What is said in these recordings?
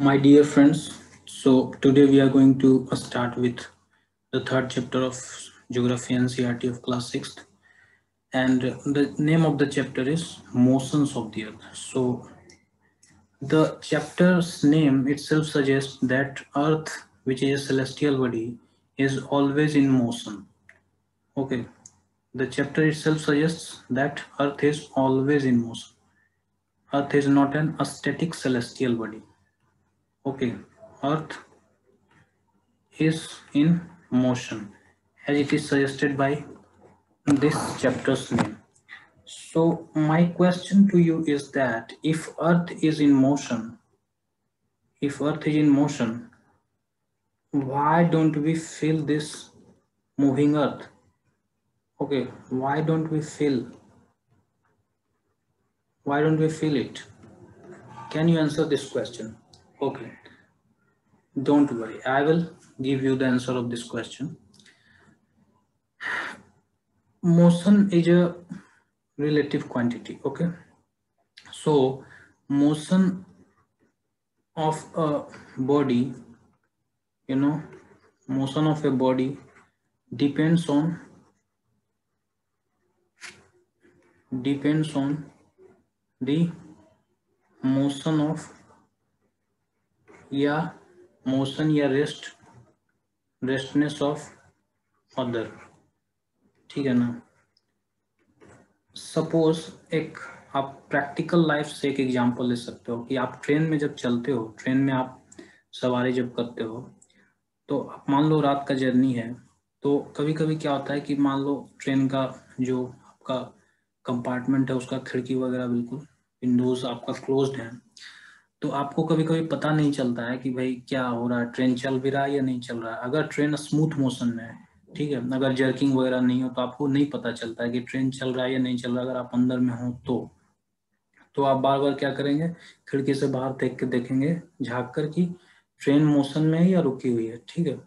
My dear friends, so today we are going to start with the third chapter of Geography and CRT of class 6th, and the name of the chapter is Motions of the Earth. So the chapter's name itself suggests that Earth, which is a celestial body, is always in motion. Okay, the chapter itself suggests that Earth is always in motion. Earth is not an static celestial body. Okay, Earth is in motion as it is suggested by this chapter's name. So my question to you is that if Earth is in motion, why don't we feel this moving Earth? Okay, why don't we feel it? Can you answer this question? Okay, don't worry, I will give you the answer of this question. Motion is a relative quantity. Okay, so motion of a body, motion of a body depends on the motion of या motion या रेस्टनेस of other. ठीक है ना. Suppose एक आप practical life से एक example ले सकते हो कि आप ट्रेन में जब चलते हो, ट्रेन में आप सवारी जब करते हो, तो मान लो रात का जर्नी है, तो कभी कभी क्या होता है कि मान लो ट्रेन का जो आपका कंपार्टमेंट है उसका खिड़की वगैरह बिल्कुल विंडोज आपका क्लोज्ड है, तो आपको कभी कभी पता नहीं चलता है कि भाई क्या हो रहा है, ट्रेन चल भी रहा है या नहीं चल रहा है. अगर ट्रेन स्मूथ मोशन में है, ठीक है, अगर जर्किंग वगैरह नहीं हो तो आपको नहीं पता चलता है कि ट्रेन चल रहा है या नहीं चल रहा है. अगर आप अंदर में हो तो आप बार बार क्या करेंगे, खिड़की से बाहर देख के देखेंगे झाँक कर कि ट्रेन मोशन में है या रुकी हुई है. ठीक है,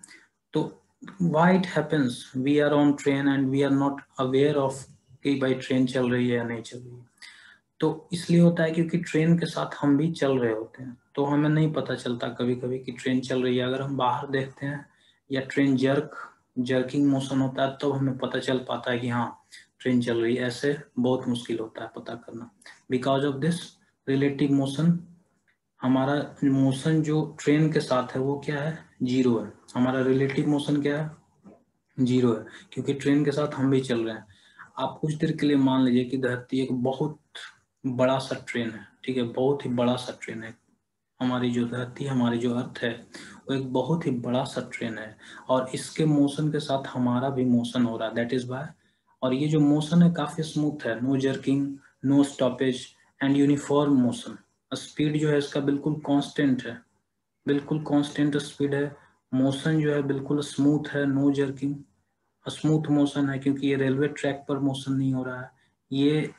तो why it happens we are on train and we are not aware of कि भाई ट्रेन चल रही है या नहीं चल रही है. तो इसलिए होता है क्योंकि ट्रेन के साथ हम भी चल रहे होते हैं, तो हमें नहीं पता चलता कभी कभी कि ट्रेन चल रही है. अगर हम बाहर देखते हैं या ट्रेन जर्किंग मोशन होता है, तो हमें पता चल पाता है कि हाँ ट्रेन चल रही है. ऐसे बहुत मुश्किल होता है पता करना. Because of this relative motion, हमारा मोशन जो ट्रेन के साथ है वो क्या है, जीरो है. हमारा रिलेटिव मोशन क्या है, जीरो है, क्योंकि ट्रेन के साथ हम भी चल रहे हैं. आप कुछ देर के लिए मान लीजिए कि धरती एक बहुत बड़ा सा ट्रेन है. ठीक है, बहुत ही बड़ा सा ट्रेन है. हमारी जो धरती, हमारी जो अर्थ है, वो एक बहुत ही बड़ा सा ट्रेन है, और इसके मोशन के साथ हमारा भी मोशन हो रहा है. That is why. और ये जो मोशन है काफी स्मूथ है, no jerking, no stoppage and uniform motion. Speed जो है इसका बिल्कुल कांस्टेंट है, बिल्कुल कांस्टेंट स्पीड है. मोशन जो है बिल्कुल स्मूथ है, नो जर्किंग, स्मूथ मोशन है, क्योंकि ये रेलवे ट्रैक पर मोशन नहीं हो रहा है, ये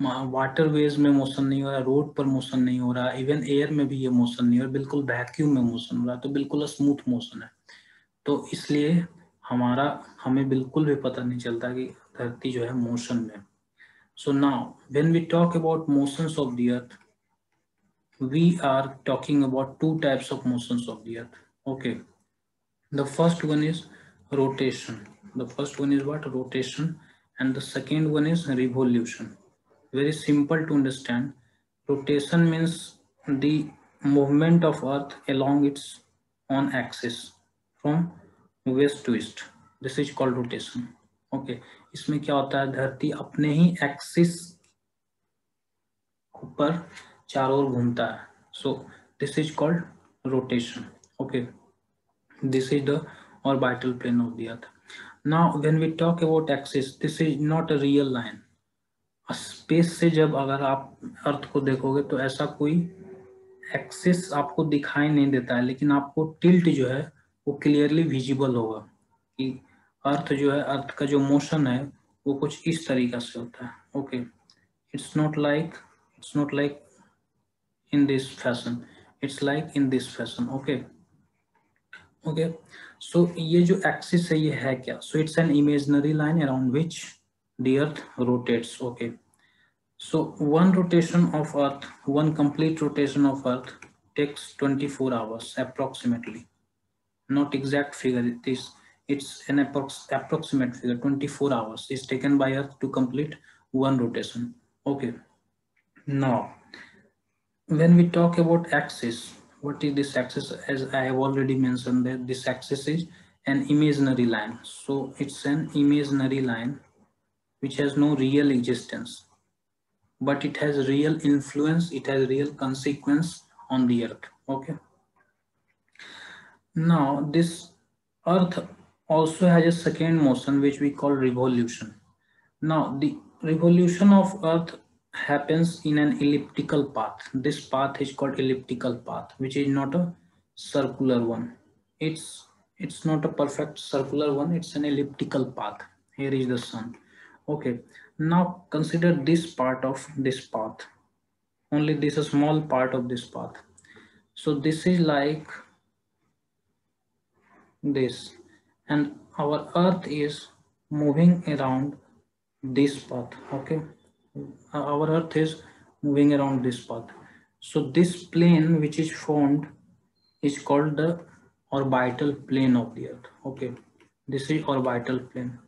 वाटरवेज में मोशन नहीं हो रहा है, रोड पर मोशन नहीं हो रहा है, इवन एयर में भी ये मोशन नहीं हो रहा, बिल्कुल वैक्यूम में मोशन हो रहा है. तो बिल्कुल स्मूथ मोशन है. तो इसलिए हमें बिल्कुल भी पता नहीं चलता कि धरती जो है मोशन में. So now when we talk about motions of the earth, we are talking about two types of motions of the earth. Okay, the first one is rotation. The first one is what, rotation, and the second one is revolution. Very simple to understand. Rotation means the movement of earth along its own axis from west to east. This is called rotation. Okay, इसमें क्या होता है, धरती अपने ही axis पर चारों ओर घूमता है. So this is called rotation. Okay, this is the orbital plane of the earth. Now when we talk about axis, this is not a real line. Space से जब अगर आप अर्थ को देखोगे तो ऐसा कोई एक्सिस आपको दिखाई नहीं देता है, लेकिन आपको टिल्ट जो है वो क्लियरली विजिबल होगा कि अर्थ जो है, अर्थ का जो मोशन है वो कुछ इस तरीका से होता है. Okay, it's not like in this fashion, it's like in this fashion. Okay, so ये जो axis है ये है क्या, so it's an imaginary line around which the earth rotates. Okay, so one complete rotation of earth takes 24 hours approximately. Not exact figure, it's an approximate figure. 24 hours is taken by Earth to complete one rotation. Okay, now when we talk about axis, what is this axis? As I have already mentioned, that this axis is an imaginary line. So it's an imaginary line which has no real existence, but it has real influence, it has real consequence on the Earth. Okay, now this Earth also has a second motion which we call revolution. Now the revolution of Earth happens in an elliptical path. This path is called elliptical path, which is not a circular one. It's not a perfect circular one, it's an elliptical path. Here is the sun. Okay, now consider this part of this path. Only this is a small part of this path. So this is like this, and our Earth is moving around this path. Okay, our Earth is moving around this path. So this plane which is formed is called the orbital plane of the Earth. Okay, this is orbital plane,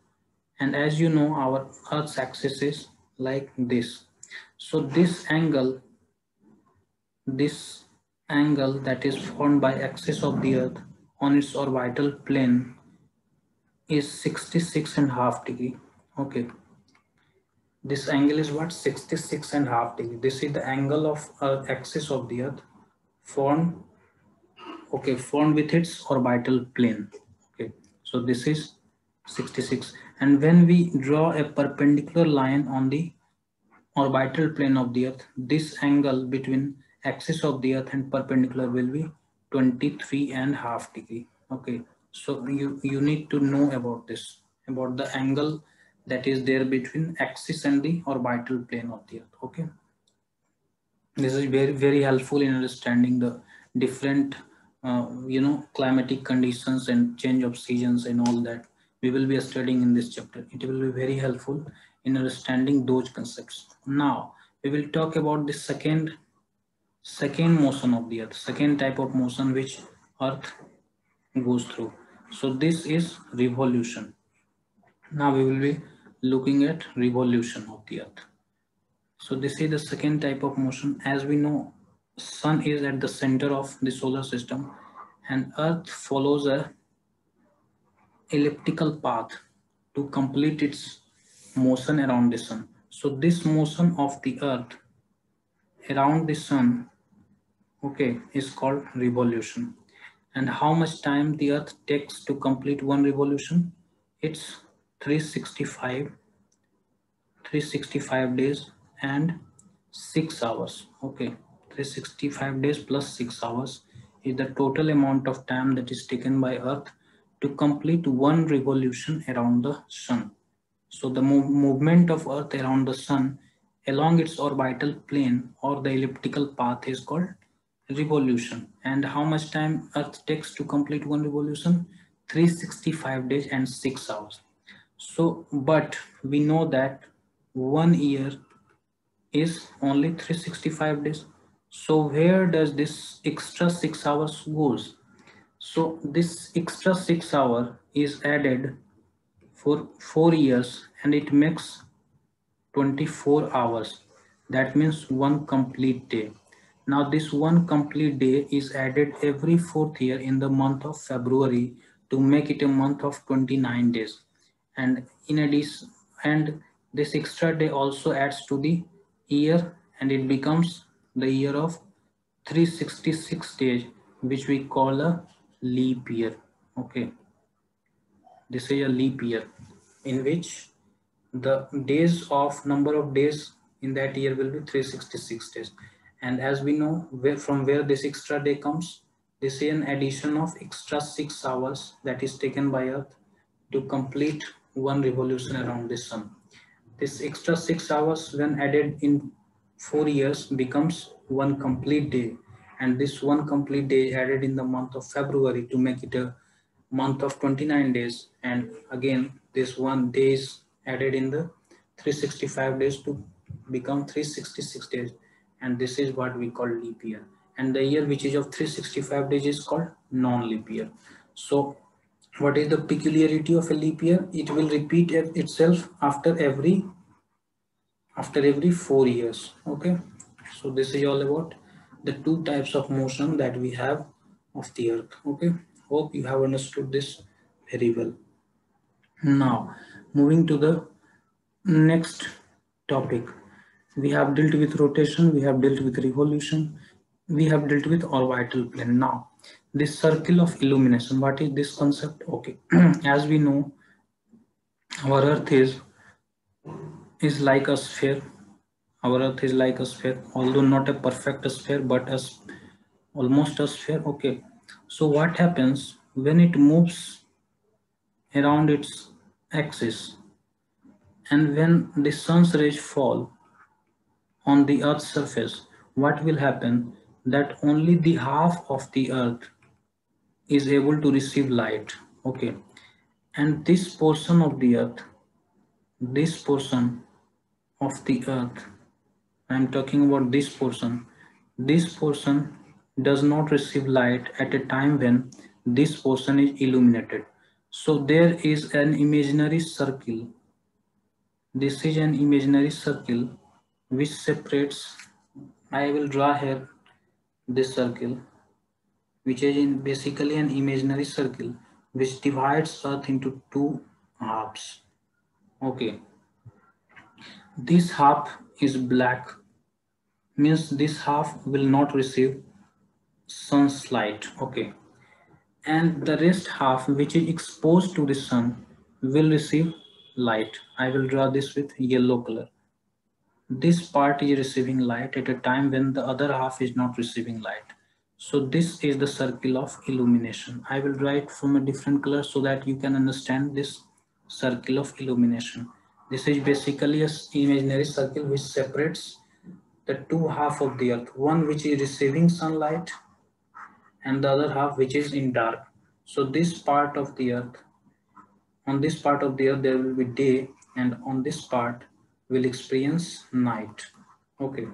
and as you know, our Earth's axis is like this. So this angle that is formed by axis of the Earth on its orbital plane is 66.5 degree. Okay, this angle is what? 66.5 degree. This is the angle of axis of the Earth formed, okay, formed with its orbital plane. Okay, so this is 66, and when we draw a perpendicular line on the orbital plane of the Earth, this angle between axis of the Earth and perpendicular will be 23.5 degree. Okay, so you need to know about this, about the angle that is there between axis and the orbital plane of the Earth. Okay, this is very helpful in understanding the different climatic conditions and change of seasons and all that we will be studying in this chapter. It will be very helpful in understanding those concepts. Now we will talk about the second motion of the Earth, second type of motion which Earth goes through. So this is revolution. Now we will be looking at revolution of the Earth. So this is the second type of motion. As we know, sun is at the center of the solar system, and Earth follows a elliptical path to complete its motion around the sun. So this motion of the Earth around the sun, okay, is called revolution. And how much time the Earth takes to complete one revolution? It's 365 days and 6 hours. Okay, 365 days plus 6 hours is the total amount of time that is taken by Earth to complete one revolution around the sun. So the movement of Earth around the sun along its orbital plane or the elliptical path is called revolution. And how much time Earth takes to complete one revolution? 365 days and 6 hours. So, but we know that 1 year is only 365 days. So where does this extra 6 hours goes? So this extra 6 hour is added for 4 years and it makes 24 hours. That means one complete day. Now this one complete day is added every 4th year in the month of February to make it a month of 29 days. And in addition, and this extra day also adds to the year and it becomes the year of 366 days, which we call a leap year. Okay, this is a leap year in which the days of number of days in that year will be 366 days. And as we know from where this extra day comes, this is an addition of extra 6 hours that is taken by Earth to complete one revolution around the sun. This extra 6 hours when added in 4 years becomes one complete day, and this one complete day added in the month of February to make it a month of 29 days, and again this one days added in the 365 days to become 366 days, and this is what we call leap year. and the year which is of 365 days is called non-leap year. So what is the peculiarity of a leap year? It will repeat itself after every 4 years. Okay, so this is all about the two types of motion that we have of the earth. Okay, hope you have understood this very well. Now moving to the next topic, we have dealt with rotation, we have dealt with revolution, we have dealt with orbital plane. Now this circle of illumination, what is this concept? Okay, as we know, our earth is like a sphere. Our earth is like a sphere, although not a perfect sphere, but almost a sphere. Okay, so what happens when it moves around its axis, and when the sun's rays fall on the earth's surface, what will happen? That only the half of the earth is able to receive light. Okay, and this portion of the earth, this portion of the earth, I'm talking about this portion. This portion does not receive light at a time when this portion is illuminated. So there is an imaginary circle. This is an imaginary circle which separates. I will draw here this circle, which is basically an imaginary circle which divides Earth into two halves. Okay, this half is black, means this half will not receive sun's light. Okay, and the rest half, which is exposed to the sun, will receive light. I will draw this with yellow color. This part is receiving light at a time when the other half is not receiving light. So this is the circle of illumination. I will draw it from a different color so that you can understand this circle of illumination. This is basically an imaginary circle which separates the two half of the earth, one which is receiving sunlight and the other half which is in dark. So this part of the earth, on this part of the earth there will be day, and on this part will experience night. Okay,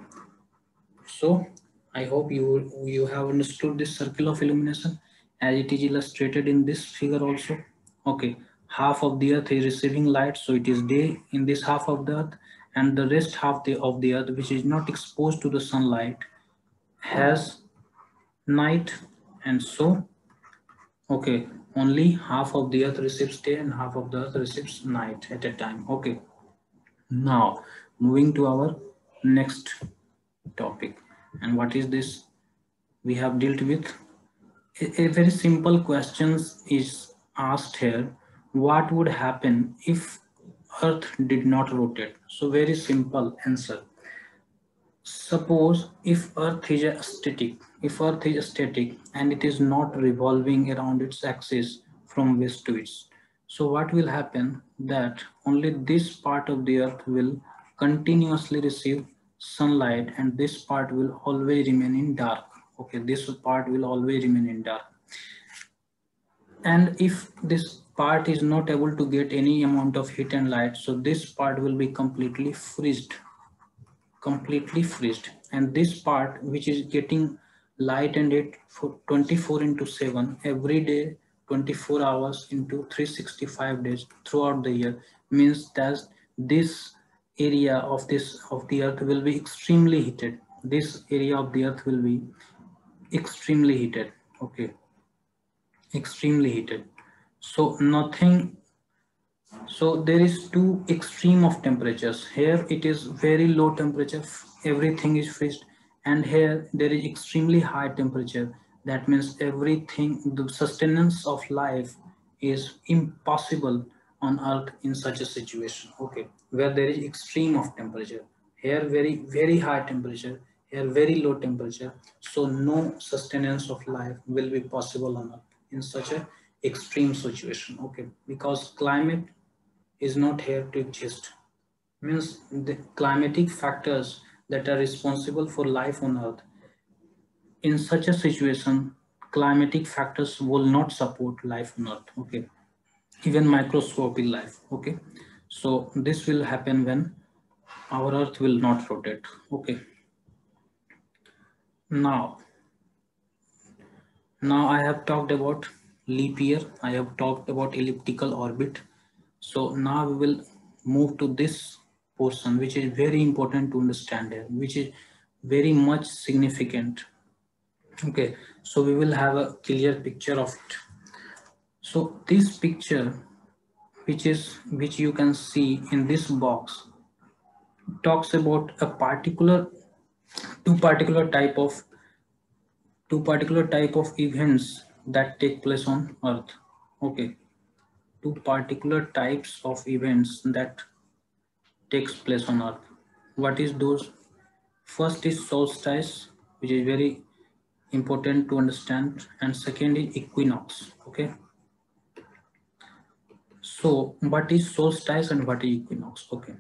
so I hope you have understood this circle of illumination as it is illustrated in this figure also. Okay, half of the earth is receiving light, so it is day in this half of the earth, and the rest half of the earth which is not exposed to the sunlight has night. And so okay, only half of the earth receives day and half of the earth receives night at a time. Okay, now moving to our next topic, and what is this? We have dealt with a very simple question is asked here. What would happen if earth did not rotate? So very simple answer. Suppose if earth is static and it is not revolving around its axis from west to east, so what will happen? That only this part of the earth will continuously receive sunlight, and this part will always remain in dark. Okay, this part will always remain in dark. And if this part is not able to get any amount of heat and light, so this part will be completely freezed, and this part which is getting light and heat for 24 into 7 every day, 24 hours into 365 days throughout the year, means that this area of the earth will be extremely heated. This area of the earth will be extremely heated. Okay, extremely heated. So nothing, so there is two extreme of temperatures. Here it is very low temperature, everything is freezed, and here there is extremely high temperature. That means everything, the sustenance of life is impossible on earth in such a situation. Okay, where there is extreme of temperature. Here very high temperature, here very low temperature. So no sustenance of life will be possible on earth in such a extreme situation. Okay, because climate is not here to exist, means the climatic factors that are responsible for life on earth, in such a situation climatic factors will not support life on earth. Okay, even microscopic life. Okay, so this will happen when our earth will not rotate. Okay, now Now I have talked about leap year, I have talked about elliptical orbit. So now we will move to this portion, which is very important to understand here, which is very much significant. Okay, so we will have a clear picture of it. So this picture, which you can see in this box, talks about a particular two particular type of events that take place on Earth. Okay, two particular types of events that takes place on Earth. What is those? First is solstice, which is very important to understand, and second is equinox. Okay, so what is solstice and what is equinox? Okay,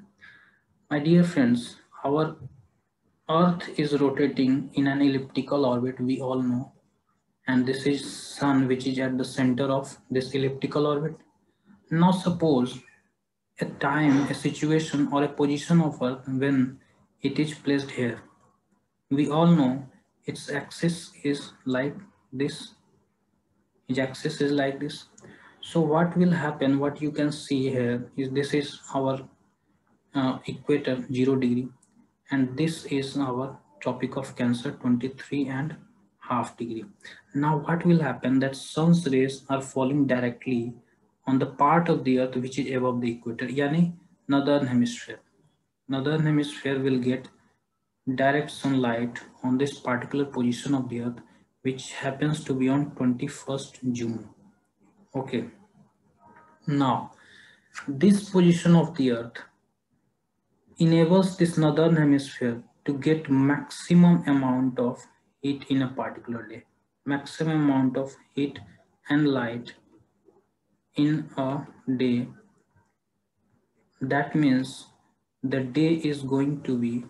my dear friends, our Earth is rotating in an elliptical orbit, we all know, and this is Sun, which is at the center of this elliptical orbit. Now suppose a time, a situation, or a position of Earth when it is placed here. We all know its axis is like this. Its axis is like this. So what will happen? What you can see here is this is our equator 0 degree, and this is our Tropic of Cancer 23.5 degree. Now what will happen that sun's rays are falling directly on the part of the earth which is above the equator, yani northern hemisphere. Northern hemisphere will get direct sunlight on this particular position of the earth, which happens to be on 21st June. Okay, now this position of the earth enables this northern hemisphere to get maximum amount of heat in a particular day, maximum amount of heat and light in a day. That means the day is going to be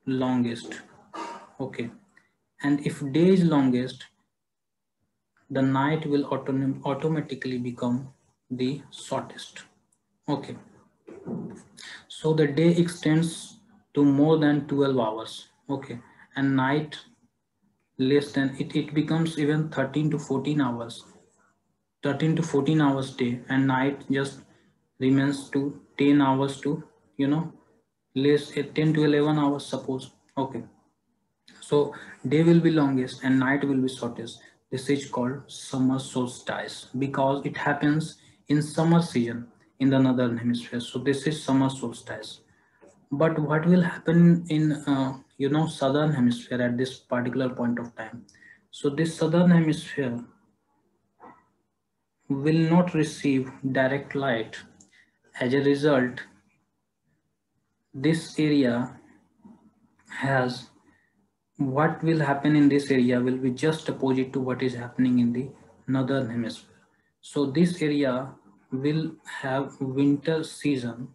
longest. Okay, and if day is longest, the night will automatically become the shortest. Okay, so the day extends to more than 12 hours. Okay, and night less than it becomes even 13 to 14 hours, 13 to 14 hours day, and night just remains to 10 hours to, you know, less 10 to 11 hours suppose. Okay, so day will be longest and night will be shortest. This is called summer solstice because it happens in summer season in the northern hemisphere. So this is summer solstice. But what will happen in southern hemisphere at this particular point of time? So this southern hemisphere will not receive direct light. As a result, this area has, what will happen in this area will be just opposite to what is happening in the northern hemisphere. So this area will have winter season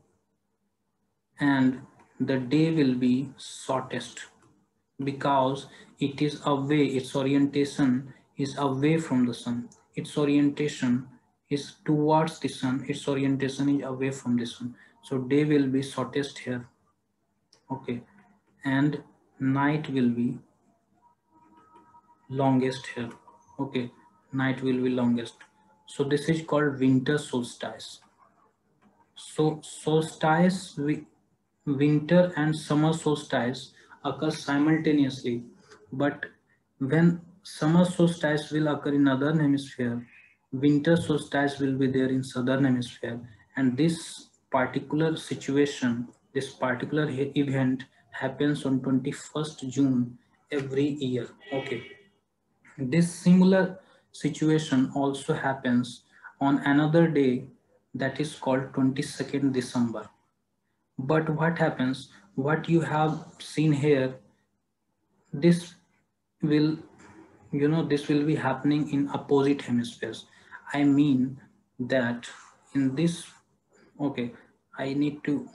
and the day will be shortest because it is away, its orientation is away from the sun. Its orientation is towards the sun, its orientation is away from the sun. So day will be shortest here. Okay, and night will be longest here. Okay, night will be longest. So this is called winter solstice. So solstice, winter and summer solstice occur simultaneously, but when summer solstice will occur in northern hemisphere, winter solstice will be there in southern hemisphere, and this particular situation, this particular event happens on 21st June every year. Okay, this similar situation also happens on another day that is called 22nd December. But what happens, what you have seen here, this will, this will be happening in opposite hemispheres. I mean that in this, okay, I need to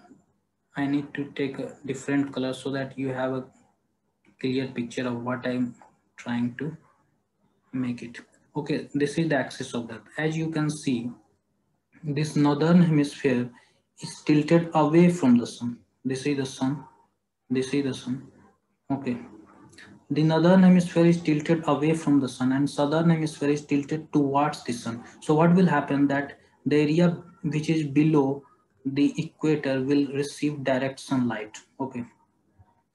take a different color so that you have a clear picture of what I'm trying to make it. Okay, this is the axis of that. As you can see, this northern hemisphere is tilted away from the sun. This is the sun, this is the sun. Okay, the northern hemisphere is tilted away from the sun and southern hemisphere is tilted towards the sun. So what will happen that the area which is below the equator will receive direct sunlight. Okay,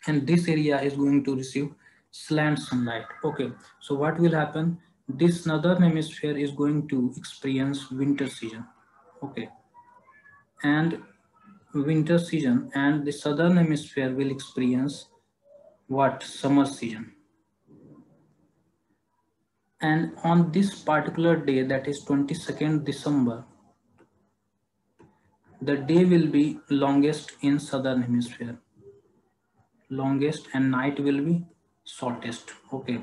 and this area is going to receive slant sunlight. Okay, so what will happen, this northern hemisphere is going to experience winter season. Okay, and winter season, and the southern hemisphere will experience what, summer season. And on this particular day, that is 22nd December, the day will be longest in southern hemisphere, longest, and night will be shortest. Okay,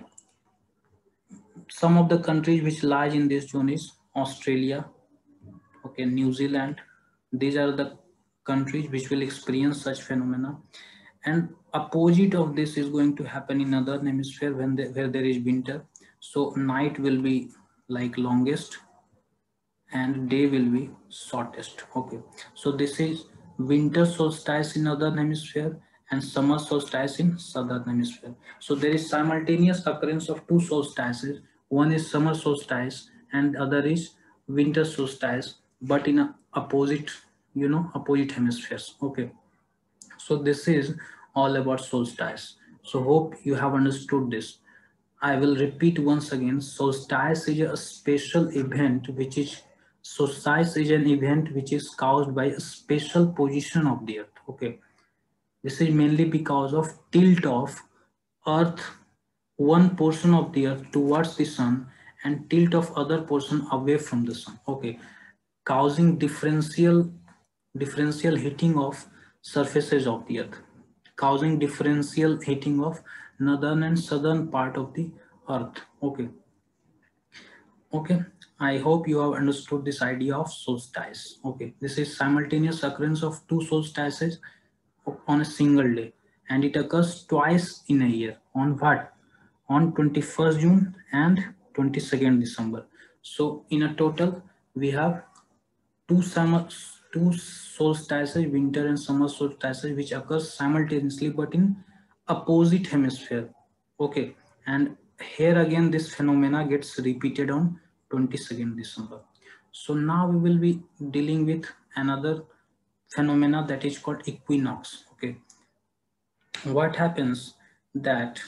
some of the countries which lies in this zone is Australia, okay, New Zealand. These are the countries which will experience such phenomena. And opposite of this is going to happen in northern hemisphere where there is winter. So night will be like longest and day will be shortest. Okay, so this is winter solstice in northern hemisphere and summer solstice in southern hemisphere. So there is simultaneous occurrence of two solstices. One is summer solstice and other is winter solstice, but in a opposite, opposite hemispheres. Okay, so this is all about solstice. So hope you have understood this. I will repeat once again. Solstice is a special event which is solstice is an event which is caused by a special position of the earth. Okay. This is mainly because of tilt of earth, one portion of the earth towards the sun and tilt of other portion away from the sun. Okay. Causing differential heating of surfaces of the earth, causing differential heating of northern and southern part of the earth. Okay, okay, I hope you have understood this idea of solstice. Okay, this is simultaneous occurrence of two solstices on a single day, and it occurs twice in a year. On what? On 21st June and 22nd December. So in a total we have two solstices, winter and summer solstices, which occurs simultaneously but in opposite hemisphere. Okay, and here again this phenomena gets repeated on 22nd December. So now we will be dealing with another phenomena that is called equinox. Okay, what happens that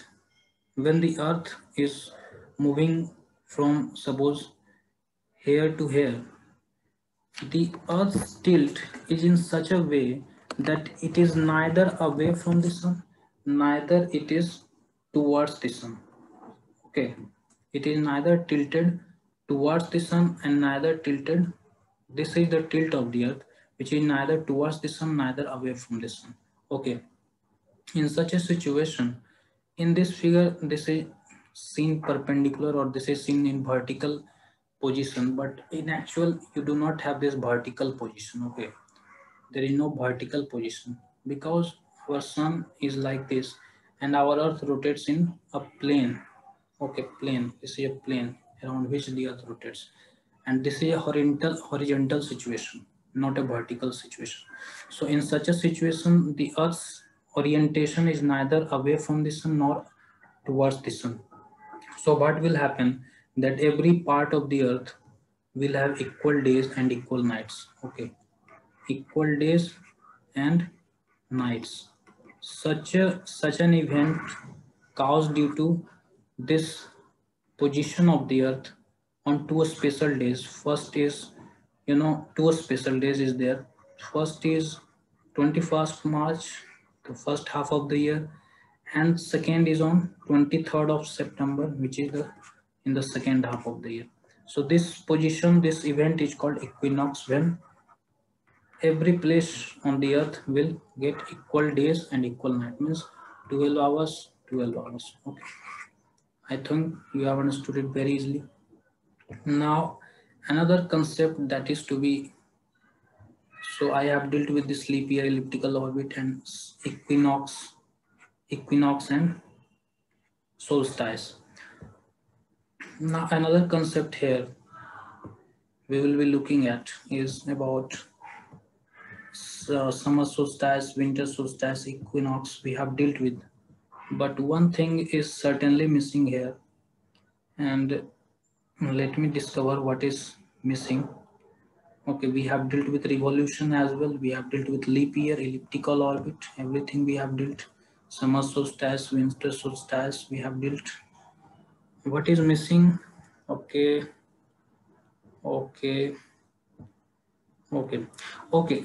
when the earth is moving from, suppose, here to here, the Earth's tilt is in such a way that it is neither away from the sun, neither it is towards the sun. Okay, it is neither tilted towards the sun and neither tilted. This is the tilt of the Earth, which is neither towards the sun, neither away from the sun. Okay, in such a situation, in this figure, this is seen perpendicular or this is seen in vertical position, but in actual you do not have this vertical position. Okay, there is no vertical position because our sun is like this and our earth rotates in a plane. Okay, plane, this is a plane around which the earth rotates, and this is a horizontal situation, not a vertical situation. So in such a situation, the earth's orientation is neither away from the sun nor towards the sun. So what will happen that every part of the earth will have equal days and equal nights. Okay, equal days and nights. Such an event caused due to this position of the earth on two special days. First is, two special days is there. First is 21st March, the first half of the year, and second is on 23rd of September, which is in the second half of the year. So this event is called equinox, when every place on the earth will get equal days and equal night, means 12 hours, 12 hours. Okay, I think you have understood it very easily. Now another concept that is to be, so I have dealt with the leap year, elliptical orbit, and equinox and solstice. Now another concept here we will be looking at is about summer solstice, winter solstice, equinox we have dealt with. but one thing is certainly missing here, and let me discover what is missing. Okay, we have dealt with revolution as well. We have dealt with leap year, elliptical orbit, everything we have dealt. Summer solstice, winter solstice, we have dealt. What is missing? Okay, okay, okay.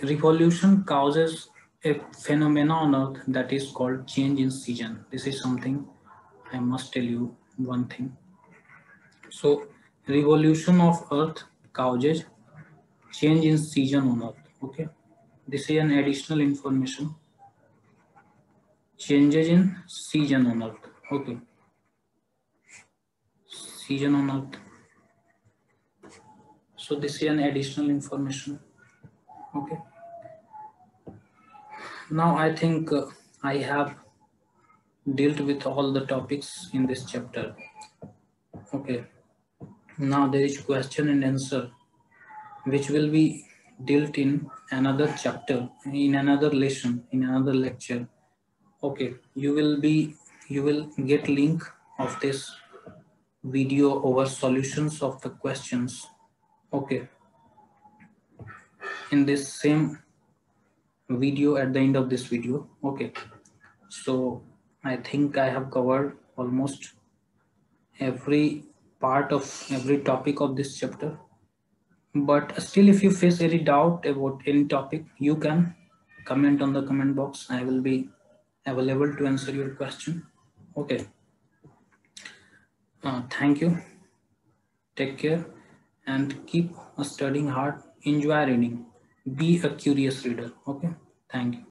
Revolution causes a phenomena on Earth that is called change in season. This is something I must tell you one thing. So, revolution of Earth causes change in season on Earth. Okay, this is an additional information. Changes in season on Earth. Okay, season on Earth. So this is an additional information. Okay. Now I think I have dealt with all the topics in this chapter. Okay. Now there is question and answer, which will be dealt in another chapter, in another lesson, in another lecture. Okay. You will get link of this video over solutions of the questions. Okay. In this same video at the end of this video. Okay, so I think I have covered almost every part of every topic of this chapter, but still if you face any doubt about any topic, you can comment on the comment box. I will be available to answer your question. Okay, thank you, take care, and keep studying hard, enjoy reading, be a curious reader. Okay, thank you.